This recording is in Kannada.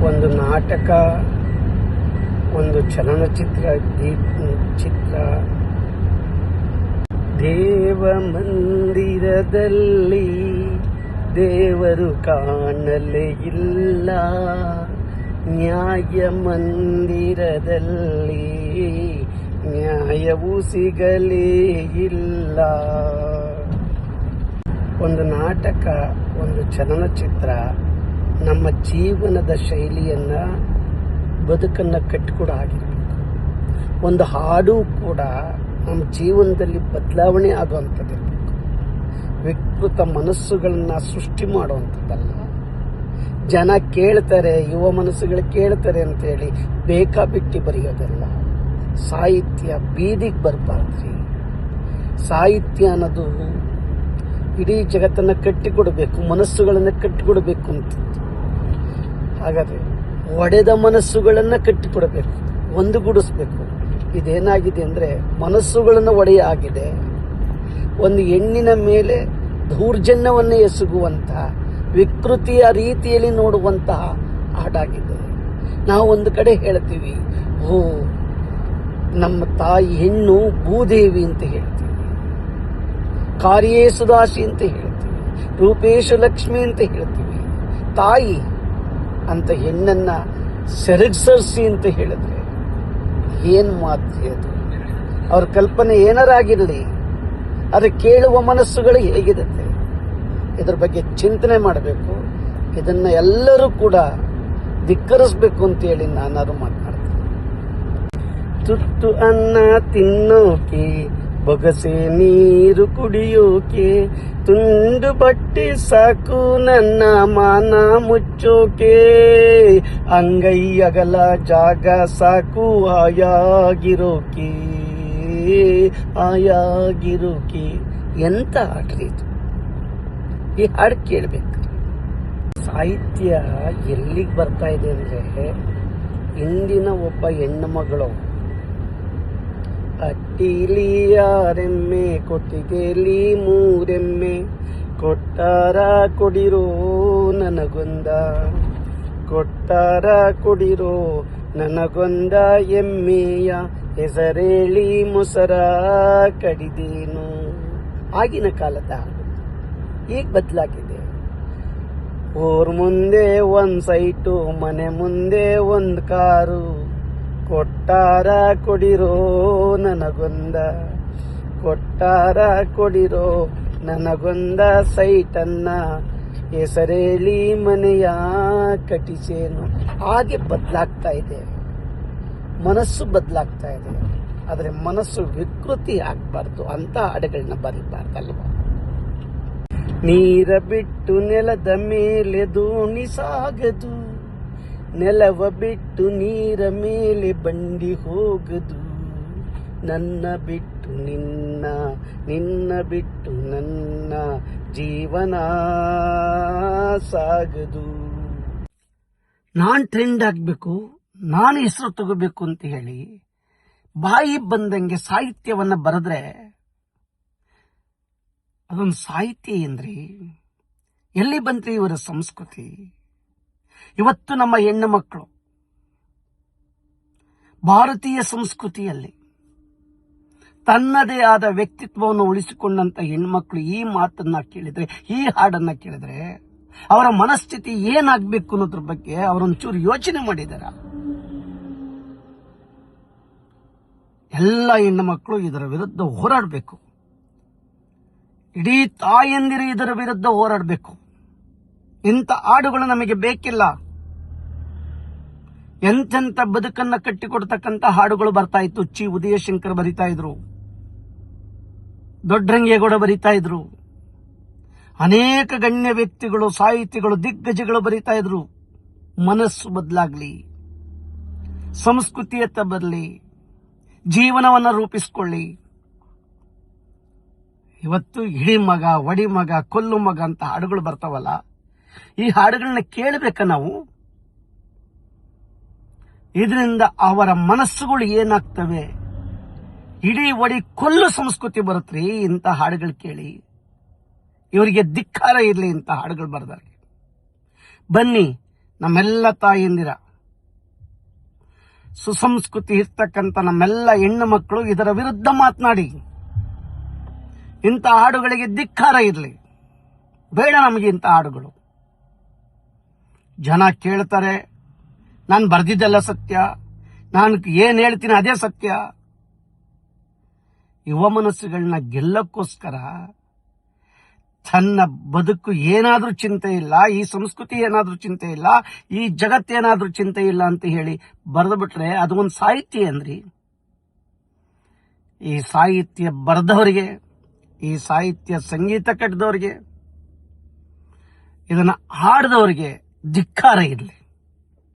ಒಂದು ನಾಟಕ, ಒಂದು ಚಲನಚಿತ್ರ, ಚಿತ್ರ. ದೇವ ಮಂದಿರದಲ್ಲಿ ದೇವರು ಕಾಣಲೇ ಇಲ್ಲ, ನ್ಯಾಯ ಮಂದಿರದಲ್ಲಿ ನ್ಯಾಯವೂ ಸಿಗಲೇ ಇಲ್ಲ. ಒಂದು ನಾಟಕ, ಒಂದು ಚಲನಚಿತ್ರ ನಮ್ಮ ಜೀವನದ ಶೈಲಿಯನ್ನು, ಬದುಕನ್ನು ಕಟ್ಟಿಕೊಡ ಆಗಿರಬೇಕು. ಒಂದು ಹಾಡು ಕೂಡ ನಮ್ಮ ಜೀವನದಲ್ಲಿ ಬದಲಾವಣೆ ಆಗುವಂಥದ್ದಿರಬೇಕು. ವಿಕೃತ ಮನಸ್ಸುಗಳನ್ನು ಸೃಷ್ಟಿ ಮಾಡುವಂಥದ್ದಲ್ಲ. ಜನ ಕೇಳ್ತಾರೆ, ಯುವ ಮನಸ್ಸುಗಳು ಕೇಳ್ತಾರೆ ಅಂತೇಳಿ ಬೇಕಾಬಿಟ್ಟಿ ಬರೆಯೋದಲ್ಲ. ಸಾಹಿತ್ಯ ಬೀದಿಗೆ ಬರಬಾರ್ದ್ರಿ. ಸಾಹಿತ್ಯ ಅನ್ನೋದು ಇಡೀ ಜಗತ್ತನ್ನು ಕಟ್ಟಿಕೊಡಬೇಕು, ಮನಸ್ಸುಗಳನ್ನು ಕಟ್ಟಿಕೊಡಬೇಕು ಅಂತ. ಹಾಗಾದರೆ ಒಡೆದ ಮನಸ್ಸುಗಳನ್ನು ಕಟ್ಟಿಕೊಡಬೇಕು, ಒಂದುಗೂಡಿಸ್ಬೇಕು. ಇದೇನಾಗಿದೆ ಅಂದರೆ ಮನಸ್ಸುಗಳನ್ನು ಒಡೆಯ ಆಗಿದೆ. ಒಂದು ಹೆಣ್ಣಿನ ಮೇಲೆ ದೌರ್ಜನ್ಯವನ್ನು ಎಸಗುವಂತಹ, ವಿಕೃತಿಯ ರೀತಿಯಲ್ಲಿ ನೋಡುವಂತಹ ಹಾಡಾಗಿದೆ. ನಾವು ಒಂದು ಕಡೆ ಹೇಳ್ತೀವಿ, ಓ ನಮ್ಮ ತಾಯಿ ಹೆಣ್ಣು ಭೂದೇವಿ ಅಂತ ಹೇಳ್ತೀವಿ, ಕಾರ್ಯೇ ಸುದಾಸಿ ಅಂತ ಹೇಳ್ತೀವಿ, ರೂಪೇಶು ಲಕ್ಷ್ಮಿ ಅಂತ ಹೇಳ್ತೀವಿ. ತಾಯಿ ಅಂತ ಹೆಣ್ಣನ್ನ ಸೆರಗ್ಸರ್ಸಿ ಅಂತ ಹೇಳಿದ್ರೆ ಏನು ಮಾತ್ರಿ ಅದು? ಅವ್ರ ಕಲ್ಪನೆ ಏನಾರಾಗಿರಲಿ, ಅದು ಕೇಳುವ ಮನಸ್ಸುಗಳು ಹೇಗಿರುತ್ತೆ, ಇದ್ರ ಬಗ್ಗೆ ಚಿಂತನೆ ಮಾಡಬೇಕು. ಇದನ್ನ ಎಲ್ಲರೂ ಕೂಡ ಧಿಕ್ಕರಿಸಬೇಕು ಅಂತೇಳಿ ನಾನಾರು ಮಾತನಾಡ್ತೀನಿ. ತುತ್ತು ಅನ್ನ ತಿನ್ನೋಕೆ, ಬೊಗಸೆ ನೀರು ಕುಡಿಯೋಕೆ, ತುಂಡು ಬಟ್ಟೆ ಸಾಕು ನನ್ನ ಮಾನ ಮುಚ್ಚೋಕೆ, ಅಂಗೈ ಅಗಲ ಜಾಗ ಸಾಕು ಆಯಾಗಿರೋಕೆ, ಆಯಾಗಿರೋಕೆ. ಎಂತ ಹಾಡ್ರಿ ಇದು? ಈ ಹಾಡು ಕೇಳಬೇಕು. ಸಾಹಿತ್ಯ ಎಲ್ಲಿಗೆ ಬರ್ತಾ ಇದೆ ಅಂದರೆ, ಇಂದಿನ ಒಬ್ಬ ಹೆಣ್ಣು ಮಗಳು ಅಟ್ಟಿಲಿ 6 ಎಮ್ಮೆ, ಕೊಟ್ಟಿಗೆಲಿ 3 ಎಮ್ಮೆ, ಕೊಟ್ಟಾರ ಕೊಡಿರೋ ನನಗೊಂದ, ಕೊಟ್ಟಾರ ಕೊಡಿರೋ ನನಗೊಂದ ಎಮ್ಮೆಯ ಹೆಸರೇಳಿ ಮೊಸರ ಕಡಿದೇನು. ಆಗಿನ ಕಾಲದ ಈಗ ಬದಲಾಗಿದೆ. ಊರ್ ಮುಂದೆ ಒಂದು ಸೈಟು, ಮನೆ ಮುಂದೆ ಒಂದು ಕಾರು, ಕೊಟ್ಟಾರ ಕೊಡಿರೋ ನನಗೊಂದ, ಕೊಟ್ಟಾರ ಕೊಡಿರೋ ನನಗೊಂದ ಸೈಟನ್ನ, ಹೆಸರೇಳಿ ಮನೆಯ ಕಟ್ಟಿಸೇನು. ಹಾಗೆ ಬದಲಾಗ್ತಾ ಇದೆ, ಮನಸ್ಸು ಬದಲಾಗ್ತಾ ಇದೆ. ಆದರೆ ಮನಸ್ಸು ವಿಕೃತಿ ಆಗಬಾರ್ದು ಅಂತ ಹಾಡುಗಳನ್ನ ಬರೀಬಾರ್ದಲ್ವ. ನೀರ ಬಿಟ್ಟು ನೆಲದ ಮೇಲೆ ದೋಣಿ ಸಾಗದು, ನೆಲವ ಬಿಟ್ಟು ನೀರ ಮೇಲೆ ಬಂಡಿ ಹೋಗದು, ನನ್ನ ಬಿಟ್ಟು ನಿನ್ನ, ನಿನ್ನ ಬಿಟ್ಟು ನನ್ನ ಜೀವನ ಸಾಗದು. ನಾನು ಟ್ರೆಂಡ್ ಆಗಬೇಕು, ನಾನು ಹೆಸರು ತಗೋಬೇಕು ಅಂತ ಹೇಳಿ ಬಾಯಿ ಬಂದಂಗೆ ಸಾಹಿತ್ಯವನ್ನು ಬರೆದ್ರೆ ಅದೊಂದು ಸಾಹಿತ್ಯ ಏನ್ರಿ? ಎಲ್ಲಿ ಬಂತ್ರಿ ಇವರ ಸಂಸ್ಕೃತಿ? ಇವತ್ತು ನಮ್ಮ ಹೆಣ್ಣು ಮಕ್ಕಳು ಭಾರತೀಯ ಸಂಸ್ಕೃತಿಯಲ್ಲಿ ತನ್ನದೇ ಆದ ವ್ಯಕ್ತಿತ್ವವನ್ನು ಉಳಿಸಿಕೊಂಡಂತ ಹೆಣ್ಮಕ್ಳು ಈ ಮಾತನ್ನ ಕೇಳಿದ್ರೆ, ಈ ಹಾಡನ್ನ ಕೇಳಿದ್ರೆ ಅವರ ಮನಸ್ಥಿತಿ ಏನಾಗಬೇಕು ಅನ್ನೋದ್ರ ಬಗ್ಗೆ ಅವರೊಂಚೂರು ಯೋಚನೆ ಮಾಡಿದಾರ? ಎಲ್ಲ ಹೆಣ್ಣು ಮಕ್ಕಳು ಇದರ ವಿರುದ್ಧ ಹೋರಾಡಬೇಕು. ಇಡೀ ತಾಯಂದಿರು ಇದರ ವಿರುದ್ಧ ಹೋರಾಡಬೇಕು. ಇಂಥ ಹಾಡುಗಳು ನಮಗೆ ಬೇಕಿಲ್ಲ. ಎಂತೆಂಥ ಬದುಕನ್ನ ಕಟ್ಟಿಕೊಡ್ತಕ್ಕಂಥ ಹಾಡುಗಳು ಬರ್ತಾ ಇತ್ತು. ಚಿ ಉದಯಶಂಕರ್ ಬರಿತಾ ಇದ್ರು, ದೊಡ್ಡರಂಗೇಗೌಡ ಬರಿತಾ ಇದ್ರು, ಅನೇಕ ಗಣ್ಯ ವ್ಯಕ್ತಿಗಳು, ಸಾಹಿತಿಗಳು, ದಿಗ್ಗಜಗಳು ಬರಿತಾ ಇದ್ರು. ಮನಸ್ಸು ಬದಲಾಗ್ಲಿ, ಸಂಸ್ಕೃತಿಯತ್ತ ಬರಲಿ, ಜೀವನವನ್ನ ರೂಪಿಸ್ಕೊಳ್ಳಿ. ಇವತ್ತು ಹಿಡಿ ಮಗ, ಒಡಿ ಮಗ, ಕೊಲ್ಲು ಮಗ ಅಂತ ಹಾಡುಗಳು ಬರ್ತಾವಲ್ಲ, ಈ ಹಾಡುಗಳನ್ನ ಕೇಳಬೇಕ ನಾವು? ಇದರಿಂದ ಅವರ ಮನಸ್ಸುಗಳು ಏನಾಗ್ತವೆ? ಇಡೀ ಒಡಿ ಕೊಲ್ಲು ಸಂಸ್ಕೃತಿ ಬರುತ್ತ್ರಿ ಇಂಥ ಹಾಡುಗಳು ಕೇಳಿ. ಇವರಿಗೆ ಧಿಕ್ಕಾರ ಇರಲಿ ಇಂಥ ಹಾಡುಗಳು ಬರ್ದಾರೆ. ಬನ್ನಿ, ನಮ್ಮೆಲ್ಲ ತಾಯಿಂದಿರ, ಸುಸಂಸ್ಕೃತಿ ಇರ್ತಕ್ಕಂಥ ನಮ್ಮೆಲ್ಲ ಹೆಣ್ಣು ಮಕ್ಕಳು ಇದರ ವಿರುದ್ಧ ಮಾತನಾಡಿ ಇಂಥ ಹಾಡುಗಳಿಗೆ ಧಿಕ್ಕಾರ ಇರಲಿ. ಬೇಡ ನಮಗೆ ಇಂಥ ಹಾಡುಗಳು. ಜನ ಕೇಳ್ತಾರೆ, ನಾನು ಬರೆದಿದ್ದೆಲ್ಲ ಸತ್ಯ, ನಾನು ಏನು ಹೇಳ್ತೀನಿ ಅದೇ ಸತ್ಯ. ಯುವ ಮನಸ್ಸುಗಳನ್ನ ಗೆಲ್ಲಕ್ಕೋಸ್ಕರ ತನ್ನ ಬದುಕು ಏನಾದ್ರೂ ಚಿಂತೆ ಇಲ್ಲ, ಈ ಸಂಸ್ಕೃತಿ ಏನಾದ್ರೂ ಚಿಂತೆ ಇಲ್ಲ, ಈ ಜಗತ್ತೇನಾದ್ರೂ ಚಿಂತೆ ಇಲ್ಲ ಅಂತ ಹೇಳಿ ಬರೆದು ಬಿಟ್ರೆ ಅದು ಒಂದು ಸಾಹಿತ್ಯ ಅಂದ್ರಿ. ಈ ಸಾಹಿತ್ಯ ಬರೆದವರಿಗೆ, ಈ ಸಾಹಿತ್ಯ ಸಂಗೀತ ಕಟ್ಟಿದವರಿಗೆ, ಇದನ್ನ ಹಾಡಿದವರಿಗೆ ಧಿಕ್ಕಾರ ಇರಲಿ.